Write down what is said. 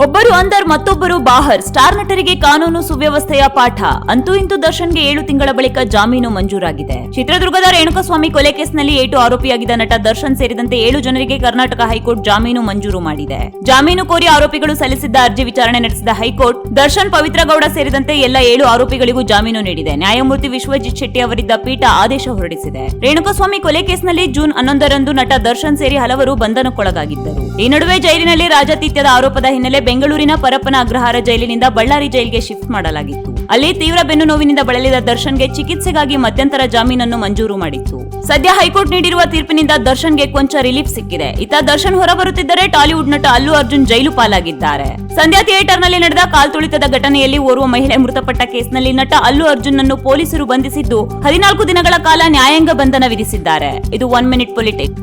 ಒಬ್ಬರು ಅಂದರ್ ಮತ್ತೊಬ್ಬರು ಬಾಹರ್. ಸ್ಟಾರ್ ನಟರಿಗೆ ಕಾನೂನು ಸುವ್ಯವಸ್ಥೆಯ ಪಾಠ. ಅಂತೂ ಇಂತೂ ದರ್ಶನ್ಗೆ 7 ತಿಂಗಳ ಬಳಿಕ ಜಾಮೀನು ಮಂಜೂರಾಗಿದೆ. ಚಿತ್ರದುರ್ಗದ ರೇಣುಕಸ್ವಾಮಿ ಕೊಲೆ ಕೇಸ್ನಲ್ಲಿ 8 ಆರೋಪಿಯಾಗಿದ್ದ ನಟ ದರ್ಶನ್ ಸೇರಿದಂತೆ 7 ಜನರಿಗೆ ಕರ್ನಾಟಕ ಹೈಕೋರ್ಟ್ ಜಾಮೀನು ಮಂಜೂರು ಮಾಡಿದೆ. ಜಾಮೀನು ಕೋರಿ ಆರೋಪಿಗಳು ಸಲ್ಲಿಸಿದ್ದ ಅರ್ಜಿ ವಿಚಾರಣೆ ನಡೆಸಿದ ಹೈಕೋರ್ಟ್ ದರ್ಶನ್, ಪವಿತ್ರ ಗೌಡ ಸೇರಿದಂತೆ ಎಲ್ಲ 7 ಆರೋಪಿಗಳಿಗೂ ಜಾಮೀನು ನೀಡಿದೆ. ನ್ಯಾಯಮೂರ್ತಿ ವಿಶ್ವಜಿತ್ ಶೆಟ್ಟಿ ಅವರಿದ್ದ ಪೀಠ ಆದೇಶ ಹೊರಡಿಸಿದೆ. ರೇಣುಕಸ್ವಾಮಿ ಕೊಲೆ ಕೇಸ್ನಲ್ಲಿ ಜೂನ್ 11ರಂದು ನಟ ದರ್ಶನ್ ಸೇರಿ ಹಲವರು ಬಂಧನಕ್ಕೊಳಗಾಗಿದ್ದರು. ಈ ನಡುವೆ ಜೈಲಿನಲ್ಲಿ ರಾಜಾತಿಥ್ಯದ ಆರೋಪದ ಹಿನ್ನೆಲೆ ಬೆಂಗಳೂರಿನ ಪರಪ್ಪನ ಅಗ್ರಹಾರ ಜೈಲಿನಿಂದ ಬಳ್ಳಾರಿ ಜೈಲಿಗೆ ಶಿಫ್ಟ್ ಮಾಡಲಾಗಿತ್ತು. ಅಲ್ಲಿ ತೀವ್ರ ಬೆನ್ನು ನೋವಿನಿಂದ ಬಳಲಿದ ದರ್ಶನ್ಗೆ ಚಿಕಿತ್ಸೆಗಾಗಿ ಮಧ್ಯಂತರ ಜಾಮೀನನ್ನು ಮಂಜೂರು ಮಾಡಿತ್ತು. ಸದ್ಯ ಹೈಕೋರ್ಟ್ ನೀಡಿರುವ ತೀರ್ಪಿನಿಂದ ದರ್ಶನ್ಗೆ ಕೊಂಚ ರಿಲೀಫ್ ಸಿಕ್ಕಿದೆ. ಇತ್ತ ದರ್ಶನ್ ಹೊರಬರುತ್ತಿದ್ದರೆ ಟಾಲಿವುಡ್ ನಟ ಅಲ್ಲು ಅರ್ಜುನ್ ಜೈಲು ಪಾಲಾಗಿದ್ದಾರೆ. ಸಂಧ್ಯಾ ಥಿಯೇಟರ್ನಲ್ಲಿ ನಡೆದ ಕಾಲ್ತುಳಿತದ ಘಟನೆಯಲ್ಲಿ ಓರ್ವ ಮಹಿಳೆ ಮೃತಪಟ್ಟ ಕೇಸ್ನಲ್ಲಿ ನಟ ಅಲ್ಲು ಅರ್ಜುನ್ ಅನ್ನು ಪೊಲೀಸರು ಬಂಧಿಸಿದ್ದು 14 ದಿನಗಳ ಕಾಲ ನ್ಯಾಯಾಂಗ ಬಂಧನ ವಿಧಿಸಿದ್ದಾರೆ. ಇದು 1 ಮಿನಿಟ್ ಪೊಲಿಟಿಕ್ಸ್.